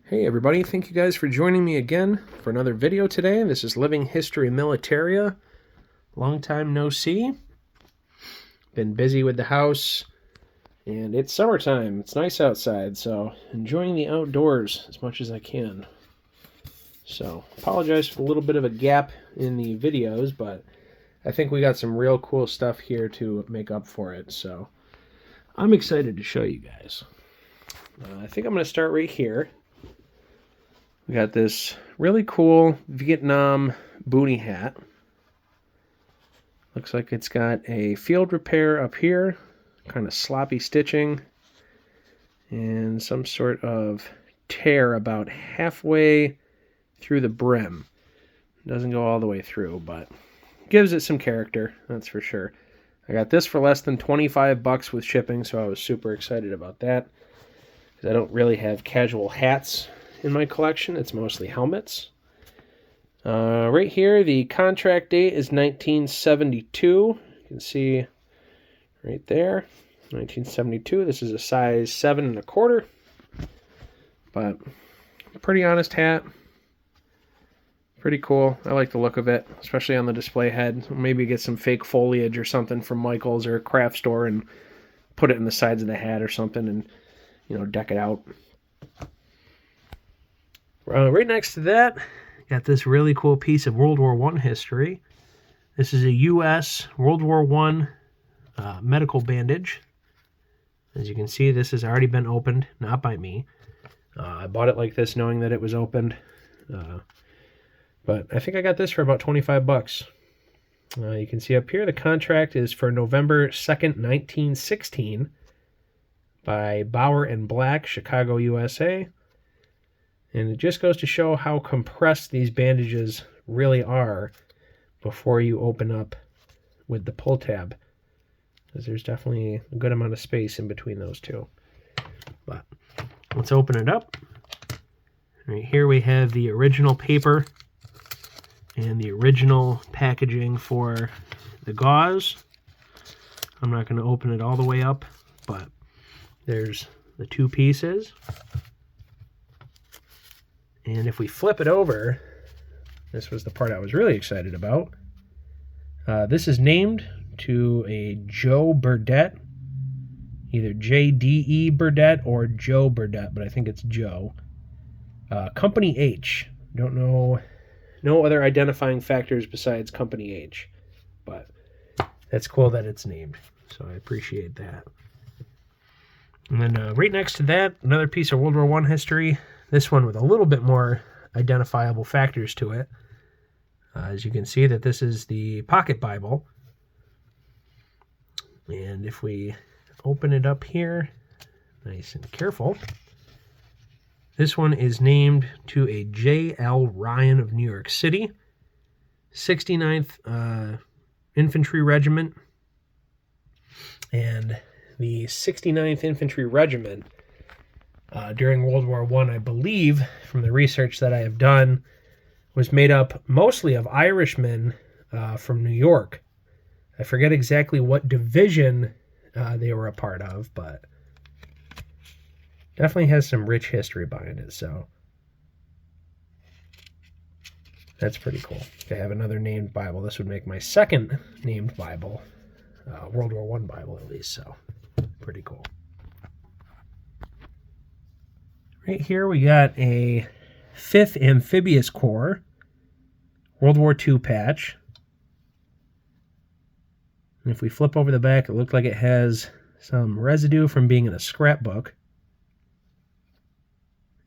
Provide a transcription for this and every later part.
Hey everybody, thank you guys for joining me again for another video today. This is Living History Militaria. Long time no see. Been busy with the house, and it's summertime. It's nice outside, so enjoying the outdoors as much as I can. So, apologize for a little bit of a gap in the videos, but I think we got some real cool stuff here to make up for it, so I'm excited to show you guys. I think I'm going to start right here. We got this really cool Vietnam boonie hat. Looks like it's got a field repair up here, kind of sloppy stitching, and some sort of tear about halfway through the brim. Doesn't go all the way through, but gives it some character, that's for sure. I got this for less than 25 bucks with shipping, so I was super excited about that, because I don't really have casual hats in my collection. It's mostly helmets. Right here, the contract date is 1972. You can see right there, 1972. This is a size 7 1/4, but pretty honest hat. Pretty cool. I like the look of it, especially on the display head. Maybe get some fake foliage or something from Michael's or a craft store and put it in the sides of the hat or something and, deck it out. Right next to that, got this really cool piece of World War I history. This is a U.S. World War I medical bandage. As you can see, this has already been opened, not by me. I bought it like this knowing that it was opened. But I think I got this for about 25 bucks. You can see up here, the contract is for November 2nd, 1916 by Bauer & Black, Chicago, USA. And it just goes to show how compressed these bandages really are before you open up with the pull tab. Because there's definitely a good amount of space in between those two. But let's open it up. Right here we have the original paper and the original packaging for the gauze. I'm not going to open it all the way up, but there's the two pieces. And if we flip it over, this was the part I was really excited about. This is named to a Joe Burdett, either J.D.E. Burdett or Joe Burdett, but I think it's Joe. Company H. Don't know, no other identifying factors besides Company H, but that's cool that it's named, so I appreciate that. And then right next to that, another piece of World War I history. This one with a little bit more identifiable factors to it. As you can see that this is the Pocket Bible. And if we open it up here, nice and careful, this one is named to a J.L. Ryan of New York City, 69th Infantry Regiment. And the 69th Infantry Regiment during World War I believe, from the research that I have done, was made up mostly of Irishmen from New York. I forget exactly what division they were a part of, but definitely has some rich history behind it, so that's pretty cool to have another named Bible. This would make my second named Bible, World War I Bible at least, so pretty cool. Right here we got a 5th Amphibious Corps World War II patch. And if we flip over the back, it looks like it has some residue from being in a scrapbook.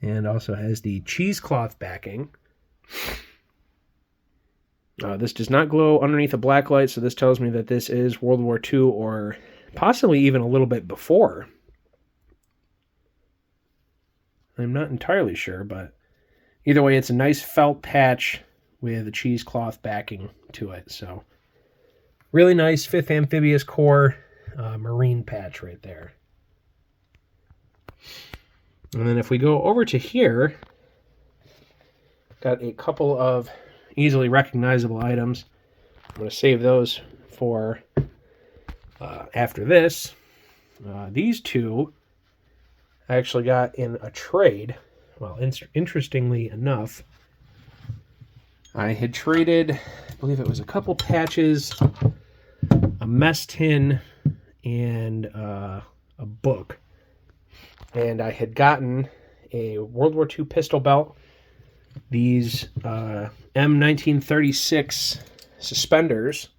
And also has the cheesecloth backing. This does not glow underneath a black light, so this tells me that this is World War II or possibly even a little bit before. I'm not entirely sure, but either way, it's a nice felt patch with a cheesecloth backing to it. So really nice 5th Amphibious Corps Marine patch right there. And then if we go over to here, got a couple of easily recognizable items. I'm going to save those for after this. These two I actually got in a trade well, interestingly enough, I had traded, I believe it was a couple patches, a mess tin, and a book. And I had gotten a World War II pistol belt, these M1936 suspenders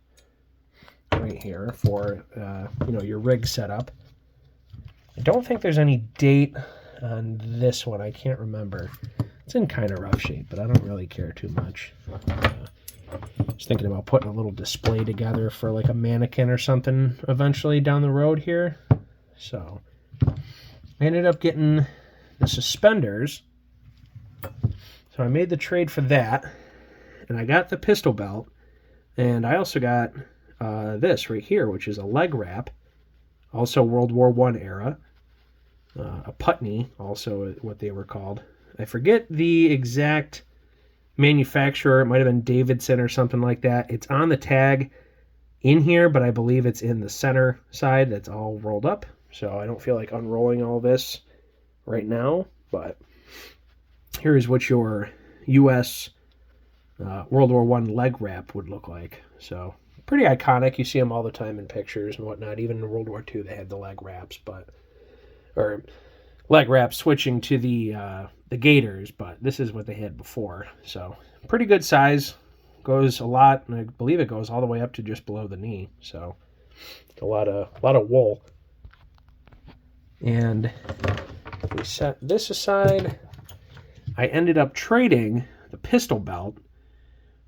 right here for your rig setup. I don't think there's any date on this one. I can't remember. It's in kind of rough shape, but I don't really care too much. Just thinking about putting a little display together for like a mannequin or something eventually down the road here. So I ended up getting the suspenders. So I made the trade for that, and I got the pistol belt, and I also got this right here, which is a leg wrap, also World War I era, a Putney, also what they were called. I forget the exact manufacturer. It might have been Davidson or something like that. It's on the tag in here, but I believe it's in the center side that's all rolled up. So I don't feel like unrolling all this right now, but here is what your U.S. World War I leg wrap would look like. So pretty iconic. You see them all the time in pictures and whatnot. Even in World War II, they had the leg wraps, or leg wraps switching to the gaiters, but this is what they had before. So pretty good size. Goes a lot, and I believe it goes all the way up to just below the knee. So a lot of wool. And if we set this aside, I ended up trading the pistol belt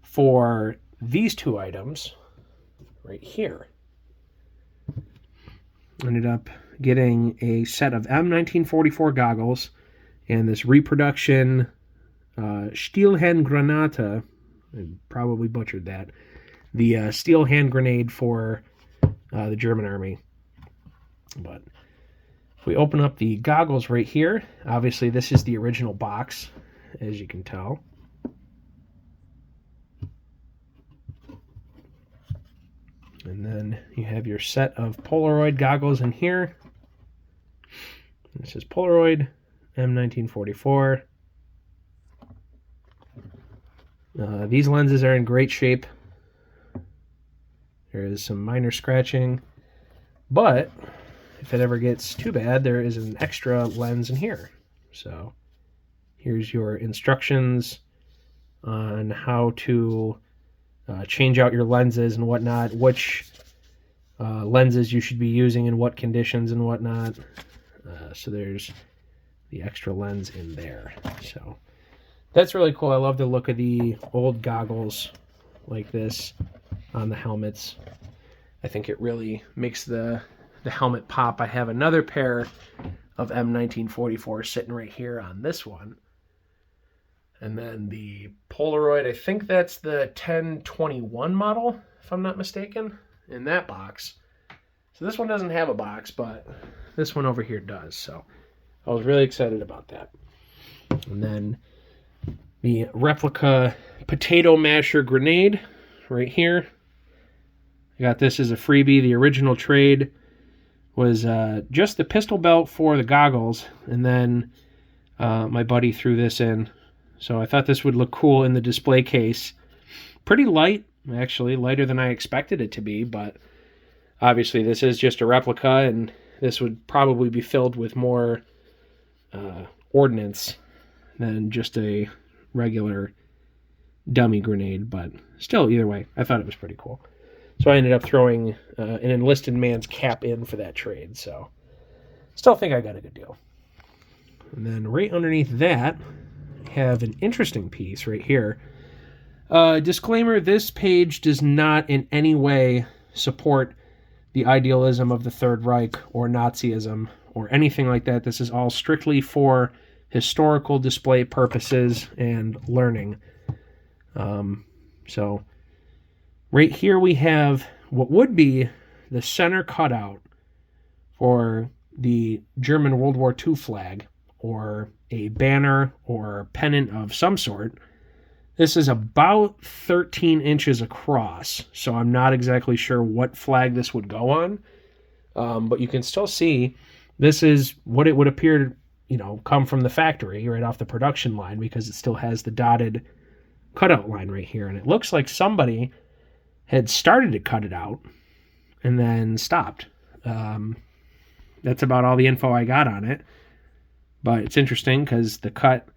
for these two items right here. Ended up getting a set of M1944 goggles and this reproduction Steel hand Granate. I probably butchered that. The steel hand grenade for the German army. But if we open up the goggles right here, obviously this is the original box, as you can tell. And then you have your set of Polaroid goggles in here. This is Polaroid M1944. These lenses are in great shape. There is some minor scratching, but if it ever gets too bad, there is an extra lens in here. So here's your instructions on how to change out your lenses and whatnot, which lenses you should be using in what conditions and whatnot. So there's the extra lens in there. So that's really cool. I love the look of the old goggles like this on the helmets. I think it really makes the helmet pop. I have another pair of M1944 sitting right here on this one. And then the Polaroid, I think that's the 1021 model, if I'm not mistaken, in that box. So this one doesn't have a box, but this one over here does. So I was really excited about that. And then the replica potato masher grenade right here. I got this as a freebie. The original trade was just the pistol belt for the goggles, and then my buddy threw this in. So I thought this would look cool in the display case. Pretty light, actually, lighter than I expected it to be, but obviously this is just a replica, and this would probably be filled with more ordnance than just a regular dummy grenade, but still, either way, I thought it was pretty cool. So I ended up throwing an enlisted man's cap in for that trade, so still think I got a good deal. And then right underneath that, I have an interesting piece right here. Disclaimer, this page does not in any way support the idealism of the Third Reich or Nazism or anything like that. This is all strictly for historical display purposes and learning. So right here we have what would be the center cutout for the German World War II flag, or a banner or pennant of some sort. This is about 13 inches across, so I'm not exactly sure what flag this would go on, but you can still see this is what it would appear come from the factory right off the production line, because it still has the dotted cutout line right here. And it looks like somebody had started to cut it out and then stopped. That's about all the info I got on it. But it's interesting because the cut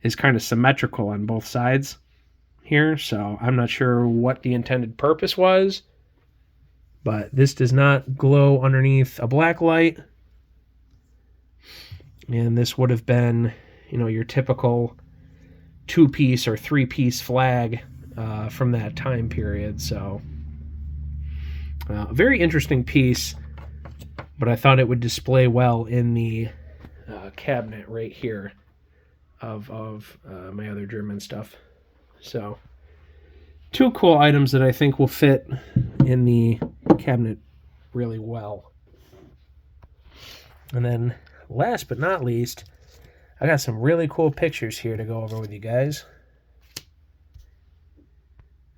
is kind of symmetrical on both sides here. So I'm not sure what the intended purpose was. But this does not glow underneath a black light. And this would have been, your typical 2-piece or 3-piece flag from that time period. So a very interesting piece, but I thought it would display well in the cabinet right here of my other German stuff. So 2 cool items that I think will fit in the cabinet really well. And then last but not least, I got some really cool pictures here to go over with you guys.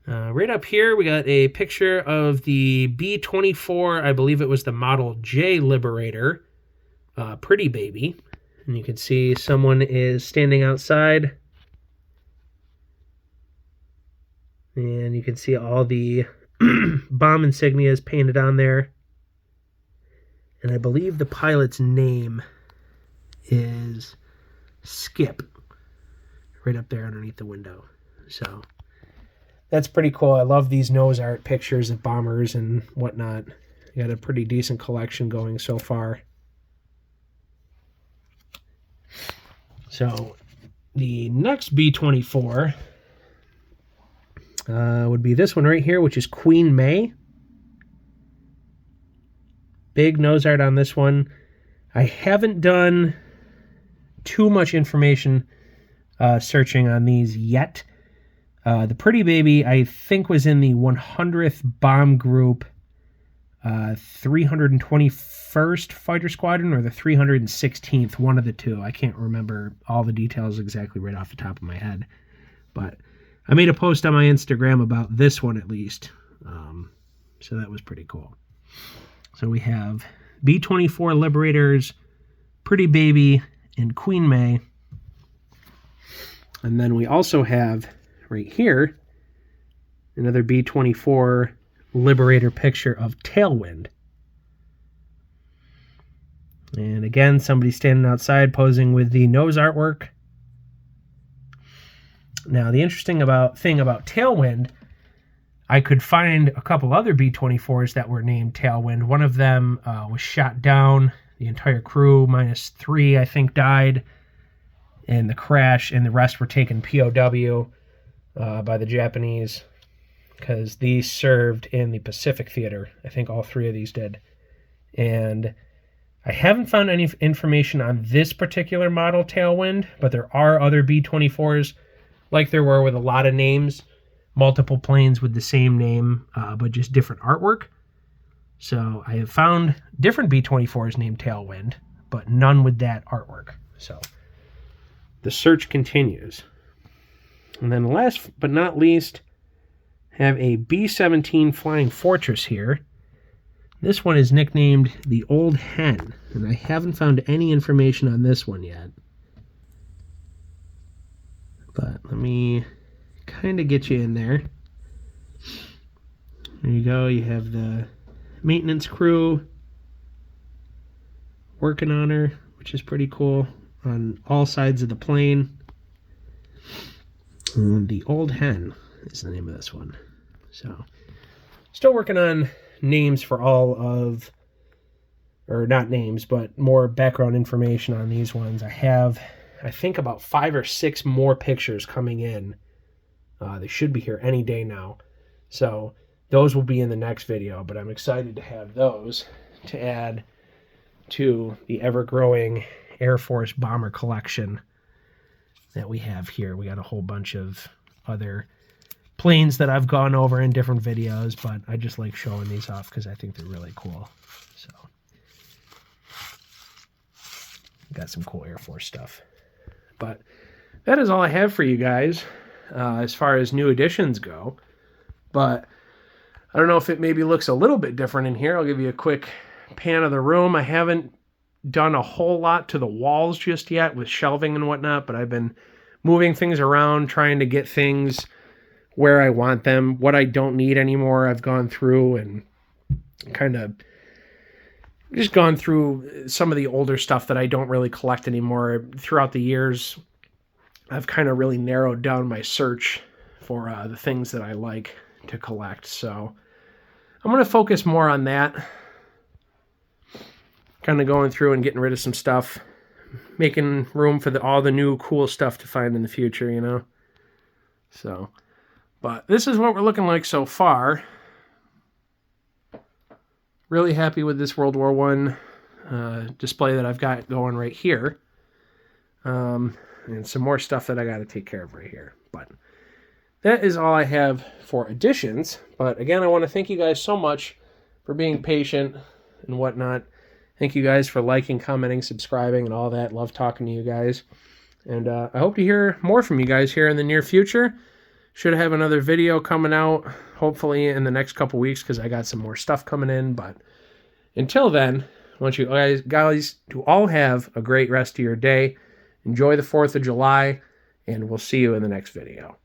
Right up here, we got a picture of the B-24, I believe it was the Model J Liberator, Pretty Baby. And you can see someone is standing outside. And you can see all the bomb insignias painted on there. And I believe the pilot's name is Skip, right up there underneath the window. So that's pretty cool. I love these nose art pictures of bombers and whatnot. I got a pretty decent collection going so far. So the next B-24 would be this one right here, which is Queen May. Big nose art on this one. I haven't done too much information searching on these yet. The Pretty Baby, I think, was in the 100th Bomb Group 321st Fighter Squadron or the 316th, one of the two. I can't remember all the details exactly right off the top of my head. But I made a post on my Instagram about this one at least. So that was pretty cool. So we have B-24 Liberators, Pretty Baby, and Queen May. And then we also have right here another B-24 Liberator picture of Tailwind. And again, somebody standing outside posing with the nose artwork. Now, the interesting thing about Tailwind, I could find a couple other B-24s that were named Tailwind. One of them was shot down. The entire crew, -3, I think, died in the crash, and the rest were taken POW by the Japanese because these served in the Pacific Theater. I think all 3 of these did. And I haven't found any information on this particular model, Tailwind, but there are other B-24s, like there were with a lot of names, multiple planes with the same name, but just different artwork. So I have found different B-24s named Tailwind, but none with that artwork. So the search continues. And then last but not least, have a B-17 Flying Fortress here. This one is nicknamed the Old Hen, and I haven't found any information on this one yet. But let me kind of get you in there. There you go. You have the maintenance crew working on her, which is pretty cool, on all sides of the plane. And the Old Hen is the name of this one. So, still working on names for all of, or not names, but more background information on these ones. I have, I think, about 5 or 6 more pictures coming in. They should be here any day now. So those will be in the next video, but I'm excited to have those to add to the ever-growing Air Force bomber collection that we have here. We got a whole bunch of other planes that I've gone over in different videos, but I just like showing these off because I think they're really cool. So got some cool Air Force stuff. But that is all I have for you guys as far as new additions go. But I don't know if it maybe looks a little bit different in here. I'll give you a quick pan of the room. I haven't done a whole lot to the walls just yet with shelving and whatnot, but I've been moving things around, trying to get things where I want them. What I don't need anymore, I've gone through and kind of just gone through some of the older stuff that I don't really collect anymore. Throughout the years, I've kind of really narrowed down my search for the things that I like to collect. So I'm going to focus more on that. Kind of going through and getting rid of some stuff, making room for all the new cool stuff to find in the future, you know? So, but this is what we're looking like so far. Really happy with this World War I display that I've got going right here. And some more stuff that I got to take care of right here. But that is all I have for additions. But again, I want to thank you guys so much for being patient and whatnot. Thank you guys for liking, commenting, subscribing, and all that. Love talking to you guys. And I hope to hear more from you guys here in the near future. Should have another video coming out, hopefully in the next couple weeks, because I got some more stuff coming in. But until then, I want you guys to all have a great rest of your day. Enjoy the 4th of July, and we'll see you in the next video.